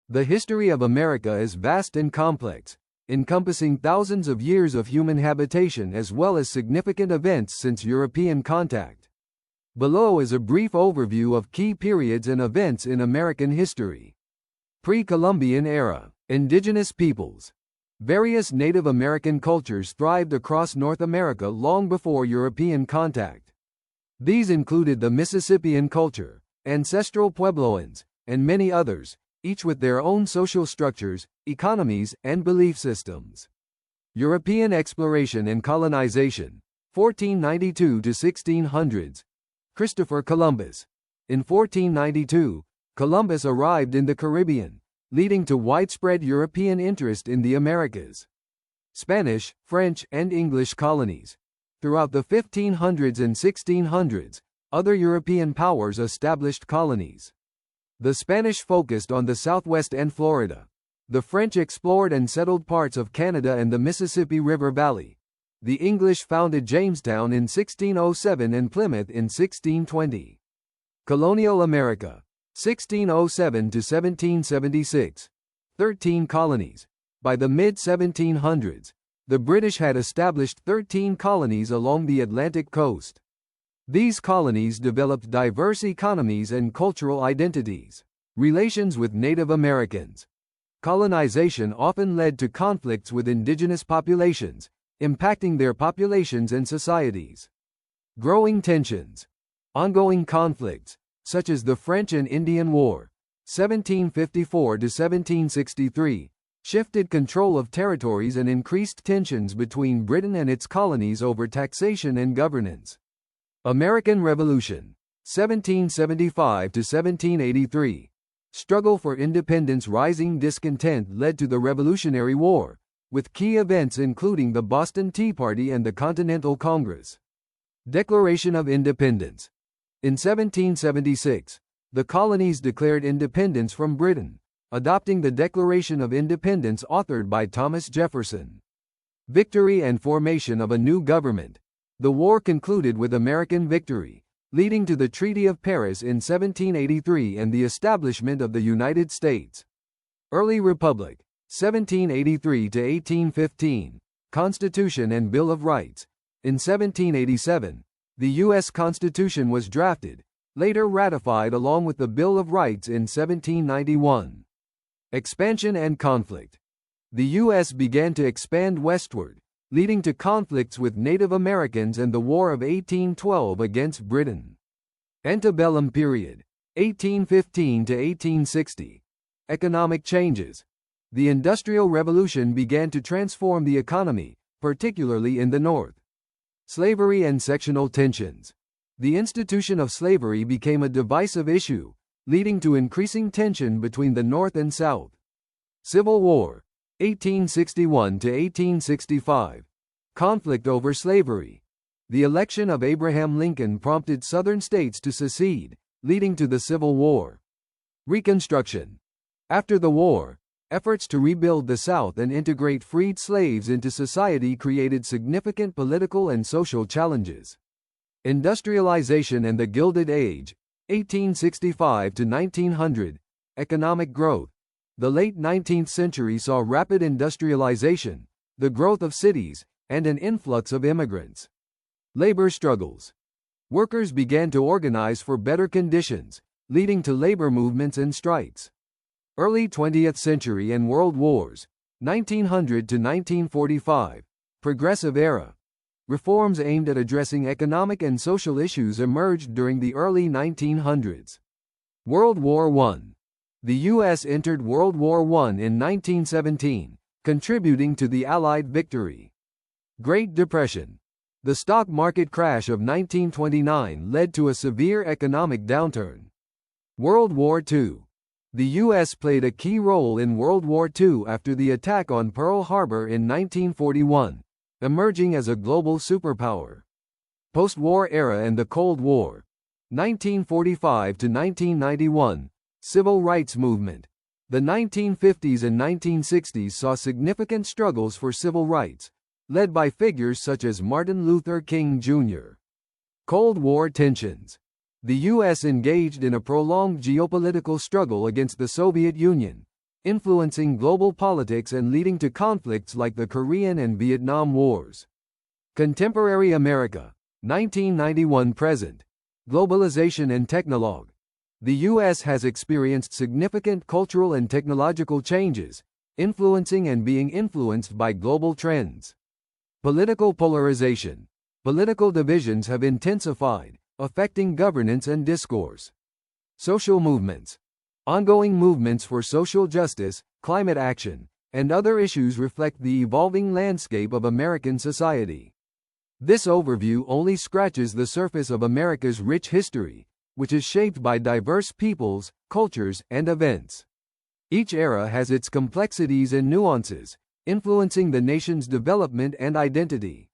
The history of America is vast and complex, encompassing thousands of years of human habitation as well as significant events since European contact. Below is a brief overview of key periods and events in American history. Pre-Columbian era. Indigenous peoples. Various Native American cultures thrived across North America long before European contact. These included the Mississippian culture, ancestral Puebloans, and many others, each with their own social structures, economies, and belief systems. European exploration and colonization. 1492 to 1600s. Christopher Columbus. In 1492, Columbus arrived in the Caribbean, leading to widespread European interest in the Americas. Spanish, French, and English colonies. Throughout the 1500s and 1600s, other European powers established colonies. The Spanish focused on the Southwest and Florida. The French explored and settled parts of Canada and the Mississippi River Valley. The English founded Jamestown in 1607 and Plymouth in 1620. Colonial America. 1607 to 1776. 13 colonies. By the mid-1700s, the British had established 13 colonies along the Atlantic coast. These colonies developed diverse economies and cultural identities. Relations with Native Americans. Colonization often led to conflicts with indigenous populations, impacting their populations and societies. Growing tensions. Ongoing conflicts, such as the French and Indian War, 1754 to 1763, shifted control of territories and increased tensions between Britain and its colonies over taxation and governance. American Revolution, 1775 to 1783. Struggle for independence. Rising discontent led to the Revolutionary War, with key events including the Boston Tea Party and the Continental Congress. Declaration of Independence. In 1776, the colonies declared independence from Britain, adopting the Declaration of Independence authored by Thomas Jefferson. Victory and formation of a new government. The war concluded with American victory, leading to the Treaty of Paris in 1783 and the establishment of the United States. Early Republic, 1783 to 1815, Constitution and Bill of Rights. In 1787, the U.S. Constitution was drafted, later ratified along with the Bill of Rights in 1791. Expansion and conflict. The U.S. began to expand westward, leading to conflicts with Native Americans and the War of 1812 against Britain. Antebellum period, 1815 to 1860. Economic changes. The Industrial Revolution began to transform the economy, particularly in the North. Slavery and sectional tensions. The institution of slavery became a divisive issue, leading to increasing tension between the North and South. Civil War, 1861 to 1865. Conflict over slavery. The election of Abraham Lincoln prompted Southern states to secede, leading to the Civil War. Reconstruction. After the war, efforts to rebuild the South and integrate freed slaves into society created significant political and social challenges. Industrialization and the Gilded Age, 1865 to 1900. Economic growth. The late 19th century saw rapid industrialization, the growth of cities, and an influx of immigrants. Labor struggles. Workers began to organize for better conditions, leading to labor movements and strikes. Early 20th century and world wars, 1900 to 1945. Progressive era. Reforms aimed at addressing economic and social issues emerged during the early 1900s. World War I. The U.S. entered World War I in 1917, contributing to the Allied victory. Great Depression. The stock market crash of 1929 led to a severe economic downturn. World War II. The U.S. played a key role in World War II after the attack on Pearl Harbor in 1941, emerging as a global superpower. Post-war era and the Cold War. 1945 to 1991. Civil rights movement. The 1950s and 1960s saw significant struggles for civil rights, led by figures such as Martin Luther King Jr. Cold War tensions. The U.S. engaged in a prolonged geopolitical struggle against the Soviet Union, influencing global politics and leading to conflicts like the Korean and Vietnam Wars. Contemporary America, 1991-present. Globalization and technology. The U.S. has experienced significant cultural and technological changes, influencing and being influenced by global trends. Political polarization. Political divisions have intensified, affecting governance and discourse. Social movements. Ongoing movements for social justice, climate action, and other issues reflect the evolving landscape of American society. This overview only scratches the surface of America's rich history, which is shaped by diverse peoples, cultures, and events. Each era has its complexities and nuances, influencing the nation's development and identity.